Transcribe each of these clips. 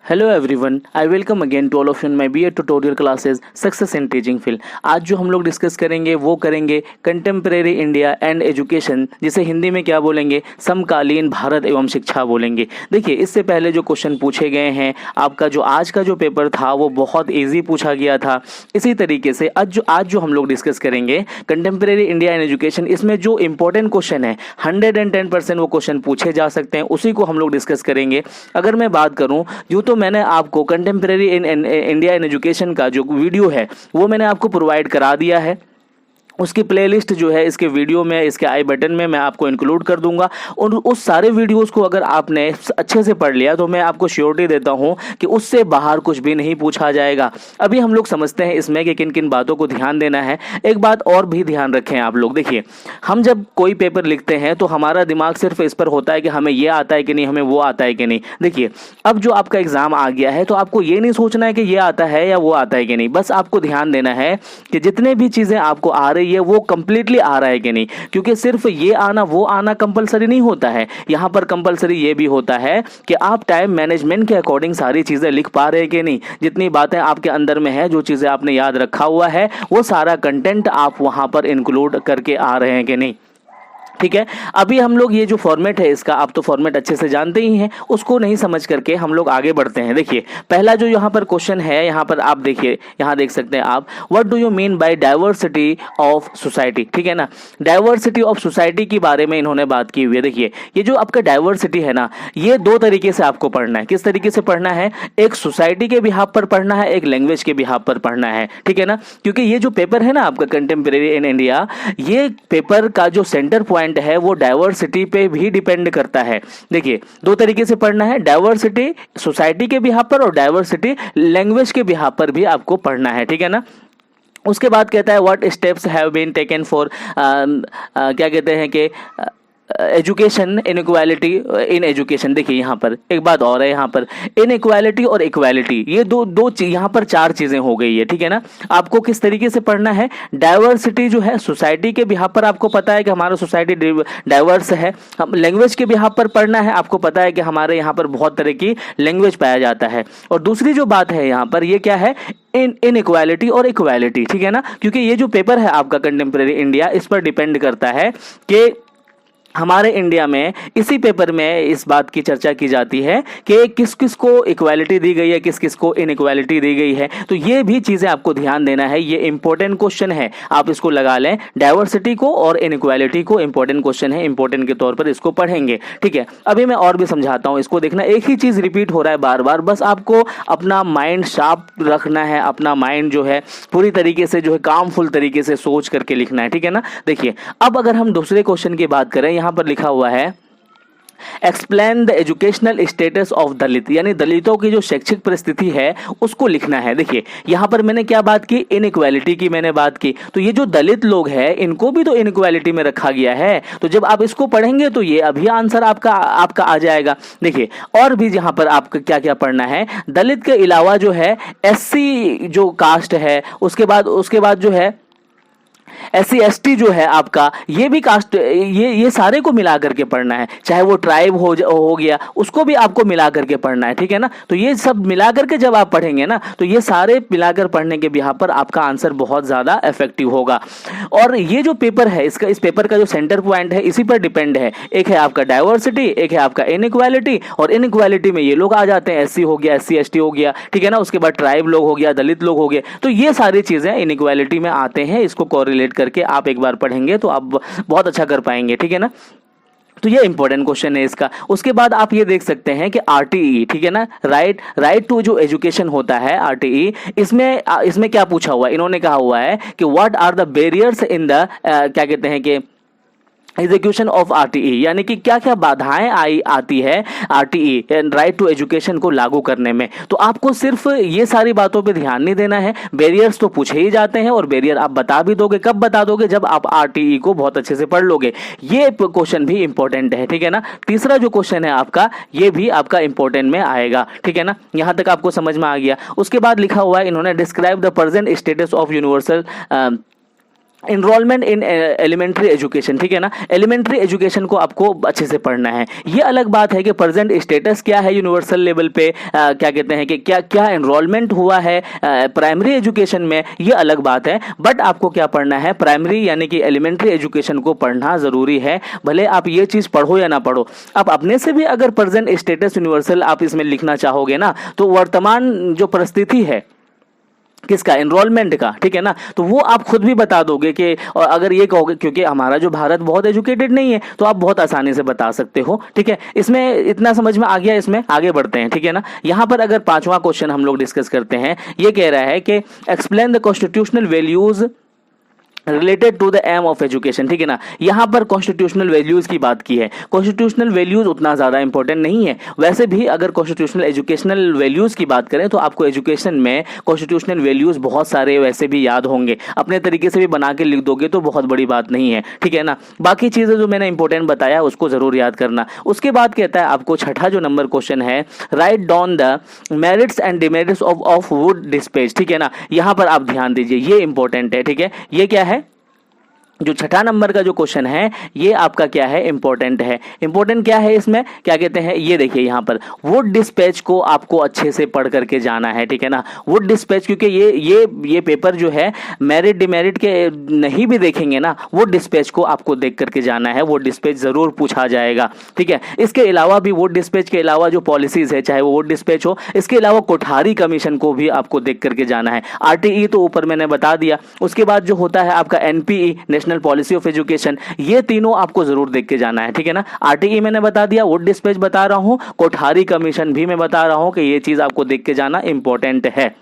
Hello everyone, I welcome again to all of you in my BEd tutorial classes success in teaching field. आज जो हम लोग discuss करेंगे वो करेंगे कंटेम्प्रेरी इंडिया एंड एजुकेशन, जिसे हिंदी में क्या बोलेंगे, समकालीन भारत एवं शिक्षा बोलेंगे। देखिए, इससे पहले जो क्वेश्चन पूछे गए हैं, आपका जो आज का जो पेपर था वो बहुत ईजी पूछा गया था। इसी तरीके से आज जो हम लोग डिस्कस करेंगे कंटेम्प्रेरी इंडिया एंड एजुकेशन, इसमें जो इंपॉर्टेंट क्वेश्चन है 110% वो क्वेश्चन पूछे जा सकते हैं, उसी को हम लोग डिस्कस करेंगे। अगर मैं बात करूं यूँ तो मैंने आपको contemporary in India in education का जो वीडियो है वो मैंने आपको प्रोवाइड करा दिया है। उसकी प्लेलिस्ट जो है इसके वीडियो में, इसके आई बटन में मैं आपको इंक्लूड कर दूंगा। और उस सारे वीडियोस को अगर आपने अच्छे से पढ़ लिया तो मैं आपको श्योरिटी देता हूं कि उससे बाहर कुछ भी नहीं पूछा जाएगा। अभी हम लोग समझते हैं इसमें कि किन किन बातों को ध्यान देना है। एक बात और भी ध्यान रखें आप लोग। देखिए, हम जब कोई पेपर लिखते हैं तो हमारा दिमाग सिर्फ इस पर होता है कि हमें ये आता है कि नहीं, हमें वो आता है कि नहीं। देखिए, अब जो आपका एग्जाम आ गया है तो आपको ये नहीं सोचना है कि ये आता है या वो आता है कि नहीं। बस आपको ध्यान देना है कि जितने भी चीजें आपको आ रही ये वो कंप्लीटली आ रहा है कि नहीं, क्योंकि सिर्फ ये आना वो आना कंपलसरी नहीं होता है। यहां पर कंपलसरी ये भी होता है कि आप टाइम मैनेजमेंट के अकॉर्डिंग सारी चीजें लिख पा रहे हैं कि नहीं। जितनी बातें आपके अंदर में है, जो चीजें आपने याद रखा हुआ है, वो सारा कंटेंट आप वहां पर इंक्लूड करके आ रहे हैं कि नहीं। ठीक है, अभी हम लोग ये जो फॉर्मेट है इसका, आप तो फॉर्मेट अच्छे से जानते ही हैं, उसको नहीं समझ करके हम लोग आगे बढ़ते हैं। देखिए, पहला जो यहाँ पर क्वेश्चन है, यहाँ पर आप देखिए, यहाँ देख सकते हैं आप, what do you mean bye diversity of society. ठीक है ना, डाइवर्सिटी ऑफ सोसाइटी के बारे में इन्होंने बात की हुई है। देखिए, ये जो आपका डाइवर्सिटी है ना, ये दो तरीके से आपको पढ़ना है। किस तरीके से पढ़ना है? एक सोसाइटी के बिहाफ पर पढ़ना है, एक लैंग्वेज के बिहाफ पर पढ़ना है। ठीक है ना, क्योंकि ये जो पेपर है ना आपका कंटेम्प्रेरी इन इंडिया, ये पेपर का जो सेंटर पॉइंट है वो डाइवर्सिटी पे भी डिपेंड करता है। देखिए, दो तरीके से पढ़ना है, डाइवर्सिटी सोसाइटी के बिहाफ पर और डाइवर्सिटी लैंग्वेज के बिहाफ पर भी आपको पढ़ना है। ठीक है ना। उसके बाद कहता है what steps have been taken for, क्या कहते हैं कि एजुकेशन इनइक्वालिटी इन एजुकेशन। देखिए, यहाँ पर एक बात और है, यहाँ पर इनइक्वालिटी और इक्वालिटी, ये दो यहाँ पर चार चीजें हो गई है। ठीक है ना। आपको किस तरीके से पढ़ना है? डाइवर्सिटी जो है सोसाइटी के बिहाफ पर, आपको पता है कि हमारा सोसाइटी डाइवर्स है। हम लैंग्वेज के बिहाफ पर पढ़ना है, आपको पता है कि हमारे यहाँ पर बहुत तरह की लैंग्वेज पाया जाता है। और दूसरी जो बात है यहाँ पर, ये क्या है? इनइक्वालिटी और इक्वालिटी। ठीक है ना, क्योंकि ये जो पेपर है आपका कंटेम्प्रेरी इंडिया, इस पर डिपेंड करता है कि हमारे इंडिया में इसी पेपर में इस बात की चर्चा की जाती है कि किस किस को इक्वालिटी दी गई है, किस किस को इनइक्वालिटी दी गई है। तो ये भी चीजें आपको ध्यान देना है, ये इंपॉर्टेंट क्वेश्चन है, आप इसको लगा लें। डाइवर्सिटी को और इनइक्वालिटी को इंपॉर्टेंट क्वेश्चन है, इंपॉर्टेंट के तौर पर इसको पढ़ेंगे। ठीक है, अभी मैं और भी समझाता हूं, इसको देखना, एक ही चीज रिपीट हो रहा है बार बार, बस आपको अपना माइंड शार्प रखना है, अपना माइंड जो है पूरी तरीके से जो है कामफुल तरीके से सोच करके लिखना है। ठीक है ना। देखिए, अब अगर हम दूसरे क्वेश्चन की बात करें, यहां पर लिखा हुआ है explain the educational status of Dalit, यानी दलितों की जो शैक्षिक परिस्थिति है उसको लिखना है। देखिए, यहां पर मैंने क्या बात की? इनइक्वालिटी की मैंने बात की। तो ये जो दलित लोग हैं इनको भी तो इनइक्वालिटी में रखा गया है। तो जब आप इसको पढ़ेंगे तो ये अभी आंसर आपका आ जाएगा। देखिए, और भी यहां पर आपको क्या क्या पढ़ना है, दलित के अलावा जो है एससी जो कास्ट है, उसके बाद जो है SC ST जो है आपका, ये भी कास्ट, ये सारे को मिला करके पढ़ना है। चाहे वो ट्राइब हो गया, उसको भी आपको मिला करके पढ़ना है। ठीक है ना। तो ये सब मिला करके जब आप पढ़ेंगे ना, तो ये सारे मिलाकर पढ़ने के बिहाफ पर आपका आंसर बहुत ज्यादा इफेक्टिव होगा। और ये जो पेपर है इसका, इस पेपर का जो सेंटर पॉइंट है इसी पर डिपेंड है। एक है आपका डाइवर्सिटी, एक है आपका इनइक्वालिटी, और इनइक्वालिटी में ये लोग आ जाते हैं, SC हो गया, SC ST हो गया। ठीक है ना। उसके बाद ट्राइब लोग हो गया, दलित लोग हो गए। तो ये सारी चीजें इनइक्वालिटी में आते हैं, इसको कोरिलेट करके आप एक बार पढ़ेंगे तो आप बहुत अच्छा कर पाएंगे। ठीक है ना। तो ये इंपॉर्टेंट क्वेश्चन है इसका। उसके बाद आप ये देख सकते हैं कि RTE, ठीक है ना, राइट टू जो एजुकेशन होता है RTE, इसमें क्या पूछा हुआ है? इन्होंने कहा हुआ है कि what are the barriers in the, क्या कहते हैं कि एग्जीक्यूशन ऑफ RTE, यानी कि क्या क्या बाधाएं आती है RTE राइट टू एजुकेशन को लागू करने में। तो आपको सिर्फ ये सारी बातों पे ध्यान नहीं देना है, बैरियर्स तो पूछे ही जाते हैं, और बैरियर आप बता भी दोगे। कब बता दोगे? जब आप RTE को बहुत अच्छे से पढ़ लोगे। ये क्वेश्चन भी इंपॉर्टेंट है। ठीक है ना। तीसरा जो क्वेश्चन है आपका, ये भी आपका इंपॉर्टेंट में आएगा। ठीक है ना। यहां तक आपको समझ में आ गया। उसके बाद लिखा हुआ है इन्होंने, describe the present status of universal enrolment in elementary education, ठीक है ना, एलिमेंट्री एजुकेशन को आपको अच्छे से पढ़ना है। ये अलग बात है कि प्रेजेंट स्टेटस क्या है यूनिवर्सल लेवल पे, क्या कहते हैं कि क्या क्या एनरोलमेंट हुआ है प्राइमरी एजुकेशन में, ये अलग बात है। बट आपको क्या पढ़ना है, प्राइमरी यानी कि एलिमेंट्री एजुकेशन को पढ़ना ज़रूरी है, भले आप ये चीज़ पढ़ो या ना पढ़ो। आप अपने से भी अगर प्रेजेंट स्टेटस यूनिवर्सल आप इसमें लिखना चाहोगे ना, तो वर्तमान जो परिस्थिति है किसका, एनरोलमेंट का, ठीक है ना, तो वो आप खुद भी बता दोगे कि, और अगर ये कहोगे, क्योंकि हमारा जो भारत बहुत एजुकेटेड नहीं है, तो आप बहुत आसानी से बता सकते हो, ठीक है। इसमें इतना समझ में आ गया, इसमें आगे बढ़ते हैं, ठीक है ना। यहाँ पर अगर पांचवा क्वेश्चन हम लोग डिस्कस करते हैं, ये कह रहा है कि explain the constitutional values related to the aim of education, ठीक है ना। यहाँ पर कॉन्स्टिट्यूशनल वैल्यूज की बात की है। कॉन्स्टिट्यूशनल वैल्यूज उतना ज़्यादा इंपॉर्टेंट नहीं है, वैसे भी अगर कॉन्स्टिट्यूशनल एजुकेशनल वैल्यूज की बात करें तो आपको एजुकेशन में कॉन्स्टिट्यूशनल वैल्यूज बहुत सारे वैसे भी याद होंगे, अपने तरीके से भी बना के लिख दोगे तो बहुत बड़ी बात नहीं है, ठीक है ना। बाकी चीज़ें जो मैंने इंपॉर्टेंट बताया उसको ज़रूर याद करना। उसके बाद कहता है आपको छठा जो नंबर क्वेश्चन है, write down the merits and demerits of Wood dispatch, ठीक है ना। यहाँ पर आप ध्यान दीजिए, ये इंपॉर्टेंट है, ठीक है। ये क्या है, जो छठा नंबर का जो क्वेश्चन है ये आपका क्या है, इंपॉर्टेंट है। इंपॉर्टेंट क्या है इसमें, क्या कहते हैं, ये देखिए यहाँ पर वुड डिस्पैच को आपको अच्छे से पढ़ करके जाना है, ठीक है ना। वुड डिस्पैच, क्योंकि ये पेपर जो है मेरिट डिमेरिट के नहीं भी देखेंगे ना, वुड डिस्पैच को आपको देख करके जाना है, वुड डिस्पैच जरूर पूछा जाएगा, ठीक है। इसके अलावा भी वुड डिस्पैच के अलावा जो पॉलिसीज है, चाहे वो वुड डिस्पैच हो, इसके अलावा कोठारी कमीशन को भी आपको देख करके जाना है। आरटीई तो ऊपर मैंने बता दिया। उसके बाद जो होता है आपका NPE, national policy of education, ये तीनों आपको जरूर देख के जाना है, ठीक है ना। आरटीई मैंने बता दिया, वुड डिस्पैच बता रहा हूं, कोठारी कमीशन भी मैं बता रहा हूं कि ये चीज आपको देख के जाना इंपॉर्टेंट है।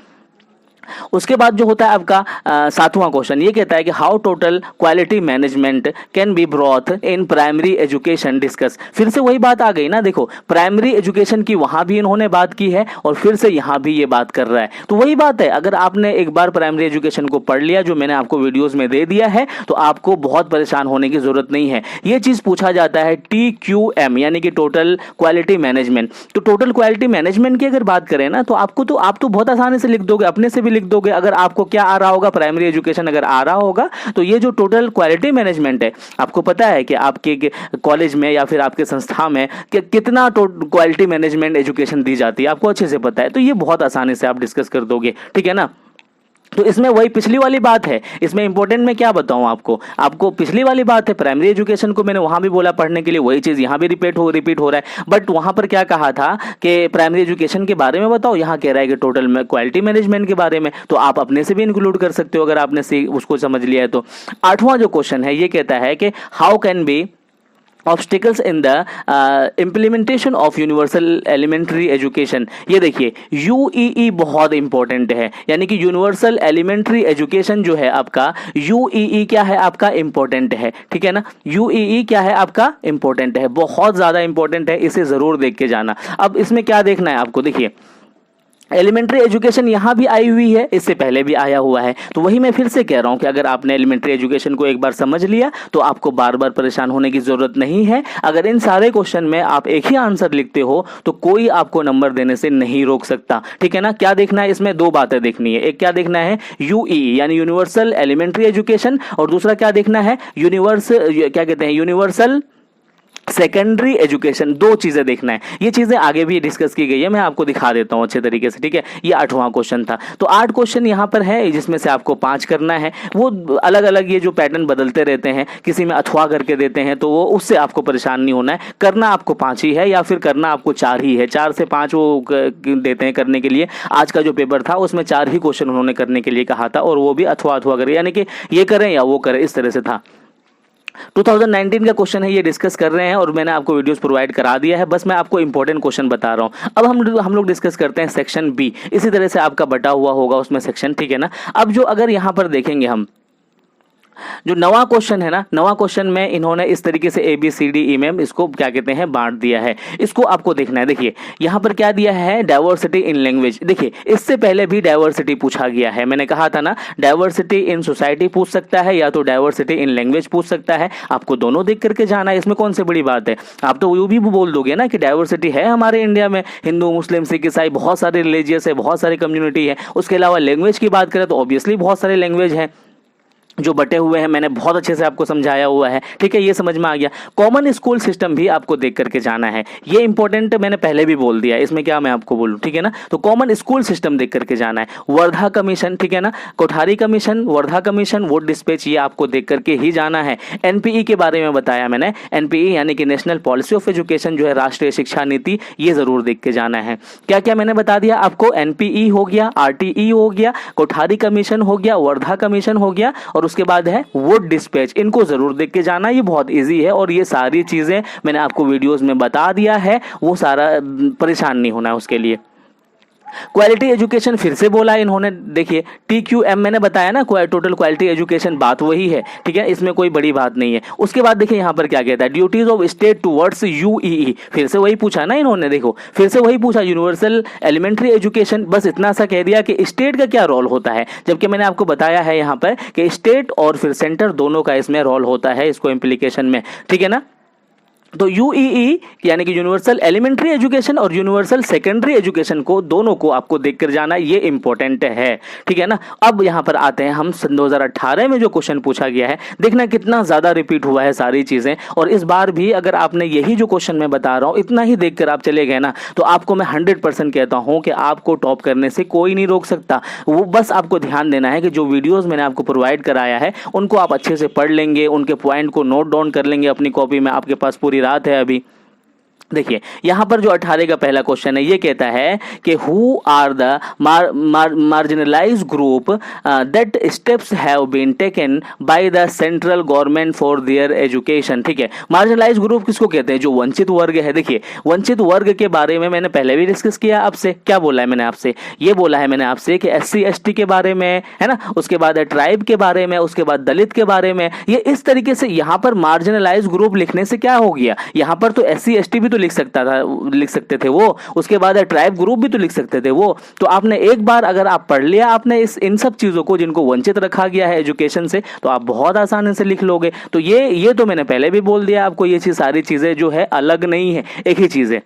उसके बाद जो होता है आपका सातवां क्वेश्चन, ये कहता है कि how total quality management can be broth in primary education discuss. फिर से वही बात आ गई ना, देखो प्राइमरी एजुकेशन की वहां भी इन्होंने बात की है और फिर से यहां भी ये बात कर रहा है, तो वही बात है। अगर आपने एक बार प्राइमरी एजुकेशन को पढ़ लिया, जो मैंने आपको वीडियोज में दे दिया है, तो आपको बहुत परेशान होने की जरूरत नहीं है। ये चीज पूछा जाता है TQM यानी कि टोटल क्वालिटी मैनेजमेंट। तो टोटल क्वालिटी मैनेजमेंट की अगर बात करें ना, तो आप तो बहुत आसानी से लिख दोगे, अपने से भी लिख दोगे। अगर आपको क्या आ रहा होगा, प्राइमरी एजुकेशन अगर आ रहा होगा, तो ये जो टोटल क्वालिटी मैनेजमेंट है, आपको पता है कि आपके कॉलेज में या फिर आपके संस्था में कितना क्वालिटी मैनेजमेंट एजुकेशन दी जाती है, आपको अच्छे से पता है, तो ये बहुत आसानी से आप डिस्कस कर दोगे, ठीक है ना। तो इसमें वही पिछली वाली बात है, इसमें इंपॉर्टेंट मैं क्या बताऊं आपको पिछली वाली बात है, प्राइमरी एजुकेशन को मैंने वहां भी बोला पढ़ने के लिए, वही चीज यहां भी रिपीट हो रहा है। बट वहां पर क्या कहा था कि प्राइमरी एजुकेशन के बारे में बताओ, यहां कह रहा है कि टोटल में क्वालिटी मैनेजमेंट के बारे में, तो आप अपने से भी इंक्लूड कर सकते हो अगर आपने उसको समझ लिया है तो। आठवां जो क्वेश्चन है ये कहता है कि how can be obstacles in the implementation of universal elementary education. ये देखिए यूईई बहुत इंपॉर्टेंट है, यानी कि यूनिवर्सल एलिमेंट्री एजुकेशन जो है आपका, यूईई क्या है आपका, इंपॉर्टेंट है, ठीक है ना। यूईई क्या है आपका, इंपॉर्टेंट है, बहुत ज्यादा इंपॉर्टेंट है, इसे जरूर देख के जाना। अब इसमें क्या देखना है आपको, देखिए एलिमेंट्री एजुकेशन यहां भी आई हुई है, इससे पहले भी आया हुआ है, तो वही मैं फिर से कह रहा हूं कि अगर आपने एलिमेंट्री एजुकेशन को एक बार समझ लिया तो आपको बार बार परेशान होने की जरूरत नहीं है। अगर इन सारे क्वेश्चन में आप एक ही आंसर लिखते हो तो कोई आपको नंबर देने से नहीं रोक सकता, ठीक है ना। क्या देखना है इसमें, दो बातें देखनी है, एक क्या देखना है यूईई यानी यूनिवर्सल एलिमेंट्री एजुकेशन, और दूसरा क्या देखना है, क्या कहते हैं, यूनिवर्सल सेकेंडरी एजुकेशन। दो चीजें देखना है, ये चीजें आगे भी डिस्कस की गई है, मैं आपको दिखा देता हूं अच्छे तरीके से, ठीक है। ये आठवां क्वेश्चन था, तो 8 क्वेश्चन यहां पर है जिसमें से आपको 5 करना है। वो अलग अलग ये जो पैटर्न बदलते रहते हैं, किसी में अथवा करके देते हैं, तो वो उससे आपको परेशान नहीं होना है। करना आपको 5 ही है या फिर करना आपको 4 ही है, 4 से 5 वो देते हैं करने के लिए। आज का जो पेपर था उसमें 4 ही क्वेश्चन उन्होंने करने के लिए कहा था, और वो भी अथवा करें, यानी कि ये करें या वो करें, इस तरह से था। 2019 का क्वेश्चन है, ये डिस्कस कर रहे हैं और मैंने आपको वीडियोस प्रोवाइड करा दिया है, बस मैं आपको इंपॉर्टेंट क्वेश्चन बता रहा हूं। अब हम लोग डिस्कस करते हैं सेक्शन बी, इसी तरह से आपका बटा हुआ होगा उसमें सेक्शन, ठीक है ना। अब जो अगर यहां पर देखेंगे हम, जो नवा क्वेश्चन है ना, नवा क्वेश्चन में इन्होंने इस तरीके से ABCD में इसको क्या कहते हैं, बांट दिया है। इसको आपको देखना है, देखिए यहां पर क्या दिया है, डाइवर्सिटी इन लैंग्वेज। देखिए इससे पहले भी डाइवर्सिटी पूछा गया है, मैंने कहा था ना डाइवर्सिटी इन सोसाइटी पूछ सकता है या तो डाइवर्सिटी इन लैंग्वेज पूछ सकता है, आपको दोनों देख करके जाना है, इसमें कौन सी बड़ी बात है। आप तो वो भी बोल दोगे ना कि डाइवर्सिटी है हमारे इंडिया में, हिंदू मुस्लिम सिख ईसाई बहुत सारे रिलीजियस है, बहुत सारी कम्युनिटी है। उसके अलावा लैंग्वेज की बात करें तो ऑब्वियसली बहुत सारे लैंग्वेज है, जो बटे हुए हैं मैंने बहुत अच्छे से आपको समझाया हुआ है, ठीक है, ये समझ में आ गया। कॉमन स्कूल सिस्टम भी आपको देख करके जाना है, ये इंपॉर्टेंट मैंने पहले भी बोल दिया, इसमें क्या मैं आपको बोलूं, ठीक है ना। तो कॉमन स्कूल सिस्टम देख करके जाना है। वर्धा कमीशन, ठीक है ना, Kothari commission, Wardha commission, vote dispatch, ये आपको देख करके ही जाना है। एनपीई के बारे में बताया मैंने, एनपीई यानी कि नेशनल पॉलिसी ऑफ एजुकेशन जो है, राष्ट्रीय शिक्षा नीति, ये जरूर देख के जाना है। क्या क्या मैंने बता दिया आपको, एनपीई हो गया, आरटीई हो गया, कोठारी कमीशन हो गया, वर्धा कमीशन हो गया, और उसके बाद है वोट डिस्पैच, इनको जरूर देख के जाना। ये बहुत इजी है और ये सारी चीजें मैंने आपको वीडियोस में बता दिया है, वो सारा परेशान नहीं होना है उसके लिए। क्वालिटी एजुकेशन फिर से बोला इन्होंने, देखिए TQM मैंने बताया ना, टोटल क्वालिटी एजुकेशन, बात वही है, ठीक है, इसमें कोई बड़ी बात नहीं है। उसके बाद देखिए यहाँ पर क्या कहता है, ड्यूटीज ऑफ स्टेट टुवर्ड्स यूईई, फिर से वही पूछा ना इन्होंने, देखो फिर से वही पूछा, यूनिवर्सल एलिमेंट्री एजुकेशन, बस इतना सा कह दिया कि स्टेट का क्या रोल होता है, जबकि मैंने आपको बताया है यहाँ पर कि स्टेट और फिर सेंटर दोनों का इसमें रोल होता है, इसको इम्प्लीकेशन में, ठीक है ना। तो यूईई यानी कि यूनिवर्सल एलिमेंट्री एजुकेशन और यूनिवर्सल सेकेंडरी एजुकेशन को, दोनों को आपको देखकर जाना, ये इंपॉर्टेंट है, ठीक है ना। अब यहाँ पर आते हैं हम 2018 में जो क्वेश्चन पूछा गया है, देखना कितना ज्यादा रिपीट हुआ है सारी चीजें, और इस बार भी अगर आपने यही जो क्वेश्चन मैं बता रहा हूँ इतना ही देखकर आप चले गए ना, तो आपको मैं 100% कहता हूँ कि आपको टॉप करने से कोई नहीं रोक सकता। वो बस आपको ध्यान देना है कि जो वीडियोज मैंने आपको प्रोवाइड कराया है उनको आप अच्छे से पढ़ लेंगे, उनके पॉइंट को नोट डाउन कर लेंगे अपनी कॉपी में, आपके पास पूरी रात है अभी। देखिए यहां पर जो 18 का पहला क्वेश्चन है, ये कहता है कि who are the marginalise group that steps have been taken by the central government for their education, ठीक है। मार्जिनलाइज ग्रुप किसको कहते हैं, जो वंचित वर्ग है। देखिए वंचित वर्ग के बारे में मैंने पहले भी डिस्कस किया आपसे, क्या बोला है मैंने आपसे, ये बोला है मैंने आपसे कि SC ST के बारे में, है ना, उसके बाद ट्राइब के बारे में, उसके बाद दलित के बारे में। ये इस तरीके से यहाँ पर मार्जिनलाइज ग्रुप लिखने से क्या हो गया, यहाँ पर तो SC ST भी तो लिख सकते थे वो, उसके बाद ट्राइब ग्रुप भी तो लिख सकते थे वो। तो आपने एक बार अगर आप पढ़ लिया आपने इन सब चीजों को जिनको वंचित रखा गया है एजुकेशन से, तो आप बहुत आसानी से लिख लोगे। तो ये तो मैंने पहले भी बोल दिया आपको, ये चीज सारी चीजें जो है अलग नहीं है, एक ही चीज है।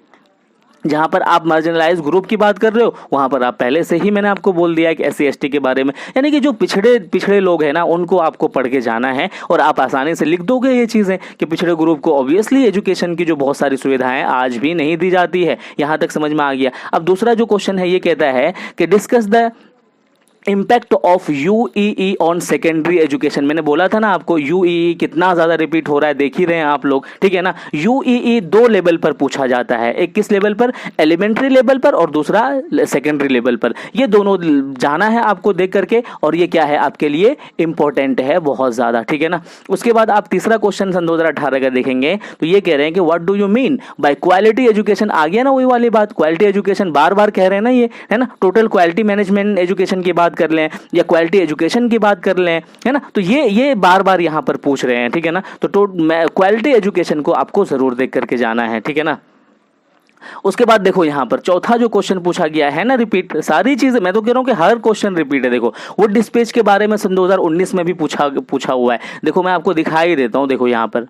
जहां पर आप मार्जिनलाइज ग्रुप की बात कर रहे हो वहां पर आप पहले से ही मैंने आपको बोल दिया है कि SC ST के बारे में, यानी कि जो पिछड़े लोग हैं ना, उनको आपको पढ़ के जाना है और आप आसानी से लिख दोगे ये चीजें कि पिछड़े ग्रुप को ऑब्वियसली एजुकेशन की जो बहुत सारी सुविधाएं आज भी नहीं दी जाती है। यहां तक समझ में आ गया। अब दूसरा जो क्वेश्चन है ये कहता है कि discuss the impact of UEE on secondary education. मैंने बोला था ना आपको यूईई कितना ज्यादा रिपीट हो रहा है, देख ही रहे हैं आप लोग, ठीक है ना। यूईई 2 लेवल पर पूछा जाता है, एक किस लेवल पर, एलिमेंट्री लेवल पर, और दूसरा सेकेंडरी लेवल पर। ये दोनों जाना है आपको देख करके, और ये क्या है आपके लिए इंपॉर्टेंट है बहुत ज्यादा, ठीक है ना। उसके बाद आप तीसरा क्वेश्चन सन 2018 का देखेंगे तो ये कह रहे हैं कि what do you mean by quality education. आ गया ना वही वाली बात, क्वालिटी एजुकेशन बार बार कह रहे हैं ना ये, है ना। टोटल क्वालिटी मैनेजमेंट एजुकेशन की बात कर लें या क्वालिटी एजुकेशन की बात कर लें, है ना, तो ये बार बार यहां पर पूछ रहे हैं, ठीक है ना। तो क्वालिटी एजुकेशन को आपको जरूर देख करके जाना है, ठीक है ना। उसके बाद देखो यहां पर चौथा जो क्वेश्चन पूछा गया है ना, रिपीट सारी चीजें, मैं तो कह रहा हूं कि हर क्वेश्चन रिपीट है। देखो वुड डिस्पैच के बारे में सन 2019 में भी पूछा हुआ है। देखो मैं आपको दिखाई देता हूं, देखो यहां पर,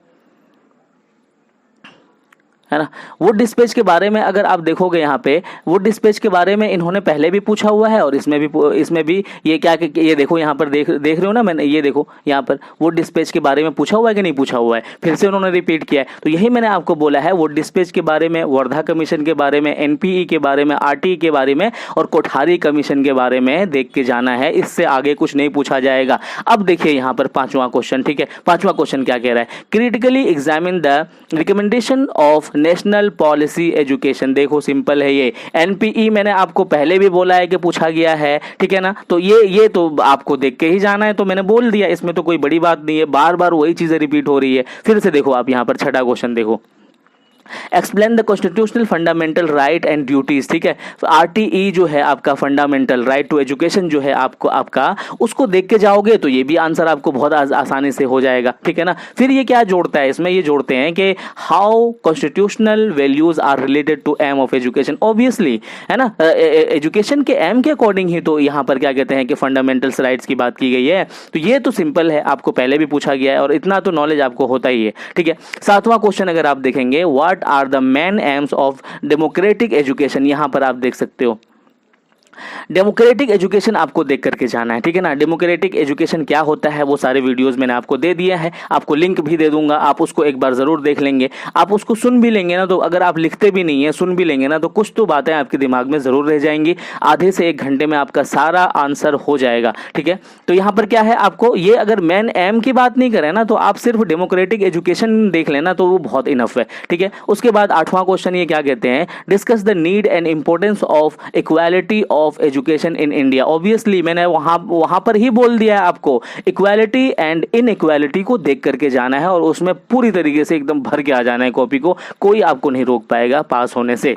है ना। वुड डिस्पैच के बारे में अगर आप देखोगे यहाँ पे, वुड डिस्पैच के बारे में इन्होंने पहले भी पूछा हुआ है और इसमें भी ये क्या, ये देखो यहाँ पर देख रहे हो ना, मैंने ये देखो यहाँ पर वुड डिस्पैच के बारे में पूछा हुआ है कि नहीं पूछा हुआ है, फिर से उन्होंने रिपीट किया है। तो यही मैंने आपको बोला है, वुड डिस्पैच के बारे में, वर्धा कमीशन के बारे में, एनपीई के बारे में, आरटीई के बारे में और कोठारी कमीशन के बारे में देख के जाना है, इससे आगे कुछ नहीं पूछा जाएगा। अब देखिए यहाँ पर पांचवा क्वेश्चन, ठीक है। पांचवा क्वेश्चन क्या कह रहा है, critically examine the recommendation of national policy education. देखो सिंपल है ये, एनपीई मैंने आपको पहले भी बोला है कि पूछा गया है, ठीक है ना। तो ये तो आपको देख के ही जाना है, तो मैंने बोल दिया, इसमें तो कोई बड़ी बात नहीं है, बार बार वही चीजें रिपीट हो रही है। फिर से देखो आप यहाँ पर छठा क्वेश्चन देखो, explain the constitutional fundamental right and duties, ठीक है। आरटीई जो है आपका फंडामेंटल राइट टू एजुकेशन जो है आपका उसको देख के जाओगे तो ये भी आंसर आपको बहुत आसानी से हो जाएगा, ठीक है ना। फिर ये क्या जोड़ता है इसमें, ये जोड़ते हैं कि how constitutional values are related to aim of education, obviously, है ना। एजुकेशन के एम के अकॉर्डिंग ही तो यहाँ पर क्या कहते हैं कि फंडामेंटल राइट्स की बात की गई है। तो ये तो सिंपल है, आपको पहले भी पूछा गया है और इतना तो नॉलेज आपको होता ही है, ठीक है। सातवां क्वेश्चन अगर आप देखेंगे, what are the main aims of democratic education, यहां पर आप देख सकते हो डेमोक्रेटिक एजुकेशन आपको देख करके जाना है, ठीक है ना। डेमोक्रेटिक एजुकेशन क्या होता है वो सारे वीडियोस मैंने आपको दे दिए हैं, आपको लिंक भी दे दूंगा, आप उसको एक बार जरूर देख लेंगे। आप उसको सुन भी लेंगे ना, तो अगर आप लिखते भी नहीं है सुन भी लेंगे ना, तो कुछ तो बातें आपके दिमाग में जरूर रह जाएंगी। आधे से 1 घंटे में आपका सारा आंसर हो जाएगा, ठीक है। तो यहाँ पर क्या है, आपको ये अगर मेन एम की बात नहीं करें ना, तो आप सिर्फ डेमोक्रेटिक एजुकेशन देख लेना तो वो बहुत इनफ है, ठीक है। उसके बाद 8वां क्वेश्चन ये क्या कहते हैं, discuss the need and importance of equality of education in India. Obviously मैंने वहां पर ही बोल दिया है आपको, इक्वालिटी एंड इनइक्वालिटी को देख करके जाना है और उसमें पूरी तरीके से एकदम भर के आ जाना है कॉपी को, कोई आपको नहीं रोक पाएगा पास होने से।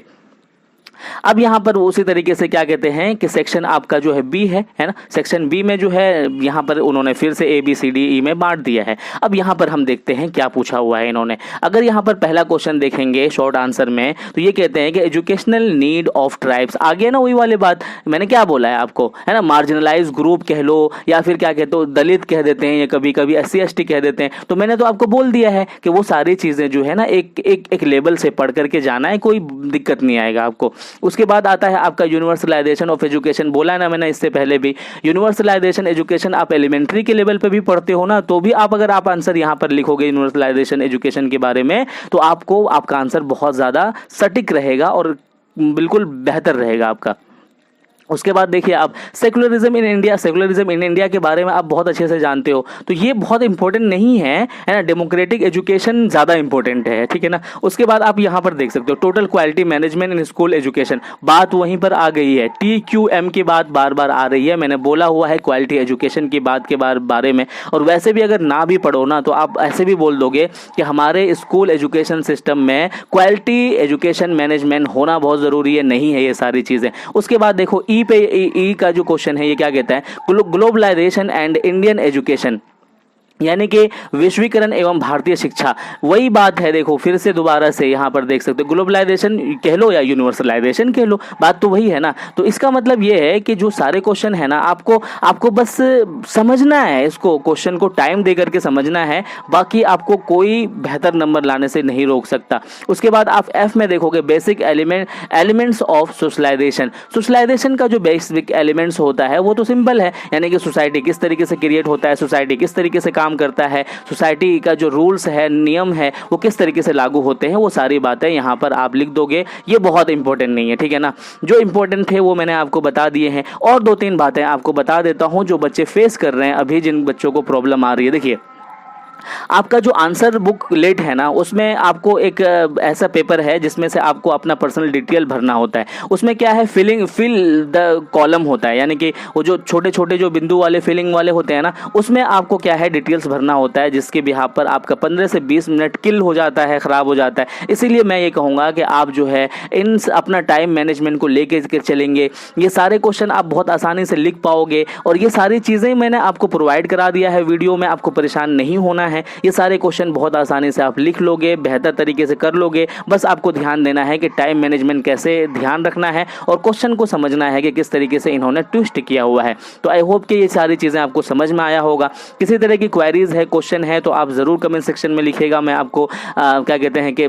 अब यहाँ पर उसी तरीके से क्या कहते हैं कि सेक्शन आपका जो है बी है ना, सेक्शन बी में जो है यहाँ पर उन्होंने फिर से ABCDE में बांट दिया है। अब यहाँ पर हम देखते हैं क्या पूछा हुआ है इन्होंने। अगर यहाँ पर पहला क्वेश्चन देखेंगे शॉर्ट आंसर में, तो ये कहते हैं कि एजुकेशनल नीड ऑफ ट्राइब्स। आगे ना वही वाली बात मैंने क्या बोला है आपको, है ना, मार्जिनलाइज ग्रुप कह लो या फिर क्या कहते हो दलित कह देते हैं या कभी कभी SC ST कह देते हैं। तो मैंने तो आपको बोल दिया है कि वो सारी चीज़ें जो है ना एक लेवल से पढ़ करके जाना है, कोई दिक्कत नहीं आएगा आपको। उसके बाद आता है आपका यूनिवर्सलाइजेशन ऑफ एजुकेशन। बोला है ना मैंने इससे पहले भी, यूनिवर्सलाइजेशन एजुकेशन आप एलिमेंट्री के लेवल पे भी पढ़ते हो ना, तो भी आप अगर आप आंसर यहाँ पर लिखोगे यूनिवर्सलाइजेशन एजुकेशन के बारे में, तो आपको आपका आंसर बहुत ज़्यादा सटीक रहेगा और बिल्कुल बेहतर रहेगा आपका। उसके बाद देखिए आप secularism in India. Secularism in India के बारे में आप बहुत अच्छे से जानते हो, तो ये बहुत इंपॉर्टेंट नहीं है ना, डेमोक्रेटिक एजुकेशन ज़्यादा इंपॉर्टेंट है, ठीक है ना। उसके बाद आप यहाँ पर देख सकते हो total quality management in school education, बात वहीं पर आ गई है। TQM की बात बार बार आ रही है, मैंने बोला हुआ है क्वालिटी एजुकेशन की बात के बारे में। और वैसे भी अगर ना भी पढ़ो ना, तो आप ऐसे भी बोल दोगे कि हमारे स्कूल एजुकेशन सिस्टम में क्वालिटी एजुकेशन मैनेजमेंट होना बहुत ज़रूरी है, नहीं है ये सारी चीज़ें। उसके बाद देखो ई का जो क्वेश्चन है ये क्या कहता है, ग्लोबलाइजेशन एंड इंडियन एजुकेशन, यानी कि विश्वीकरण एवं भारतीय शिक्षा। वही बात है, देखो फिर से दोबारा से यहाँ पर देख सकते हो, ग्लोबलाइजेशन कह लो या यूनिवर्सलाइजेशन कह लो, बात तो वही है ना। तो इसका मतलब ये है कि जो सारे क्वेश्चन है ना, आपको बस समझना है, इसको क्वेश्चन को टाइम दे करके समझना है, बाकी आपको कोई बेहतर नंबर लाने से नहीं रोक सकता। उसके बाद आप F में देखोगे basic elements of socialisation. Socialisation का जो बेसिक एलिमेंट्स होता है वो तो सिंपल है, यानी कि सोसाइटी किस तरीके से क्रिएट होता है, सोसाइटी किस तरीके से काम करता है, सोसाइटी का जो रूल्स है नियम है वो किस तरीके से लागू होते हैं, वो सारी बातें यहाँ पर आप लिख दोगे। ये बहुत इंपॉर्टेंट नहीं है, ठीक है ना। जो इंपॉर्टेंट थे वो मैंने आपको बता दिए हैं, और 2-3 बातें आपको बता देता हूँ जो बच्चे फेस कर रहे हैं अभी, जिन बच्चों को प्रॉब्लम आ रही है। देखिए आपका जो आंसर बुक लेट है ना, उसमें आपको एक ऐसा पेपर है जिसमें से आपको अपना पर्सनल डिटेल भरना होता है। उसमें क्या है, फिल द कॉलम होता है, यानी कि वो जो छोटे छोटे जो बिंदु वाले फिलिंग वाले होते हैं ना, उसमें आपको क्या है डिटेल्स भरना होता है, जिसके बिहाफ पर आपका 15 से 20 मिनट किल हो जाता है, ख़राब हो जाता है। इसीलिए मैं ये कहूँगा कि आप जो है इन अपना टाइम मैनेजमेंट को लेके चलेंगे, ये सारे क्वेश्चन आप बहुत आसानी से लिख पाओगे। और ये सारी चीज़ें मैंने आपको प्रोवाइड करा दिया है वीडियो में, आपको परेशान नहीं होना है। ये सारे क्वेश्चन बहुत आसानी से आप लिख लोगे, बेहतर तरीके से कर लोगे। बस आपको ध्यान देना है कि टाइम मैनेजमेंट कैसे ध्यान रखना है और क्वेश्चन को समझना है कि किस तरीके से इन्होंने ट्विस्ट किया हुआ है। तो आई होप कि ये सारी चीज़ें आपको समझ में आया होगा। किसी तरह की क्वेरीज है, क्वेश्चन है, तो आप ज़रूर कमेंट सेक्शन में लिखिएगा। मैं आपको क्या कहते हैं कि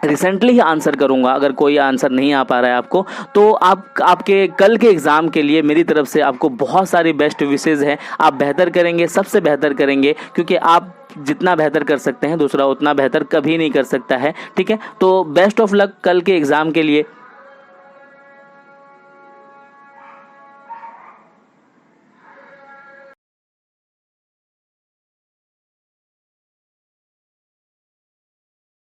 रिसेंटली ही आंसर करूंगा। अगर कोई आंसर नहीं आ पा रहा है आपको, तो आपके कल के एग्ज़ाम के लिए मेरी तरफ से आपको बहुत सारी बेस्ट विशेज़ हैं। आप बेहतर करेंगे, सबसे बेहतर करेंगे, क्योंकि आप जितना बेहतर कर सकते हैं दूसरा उतना बेहतर कभी नहीं कर सकता है, ठीक है। तो बेस्ट ऑफ लक कल के एग्ज़ाम के लिए।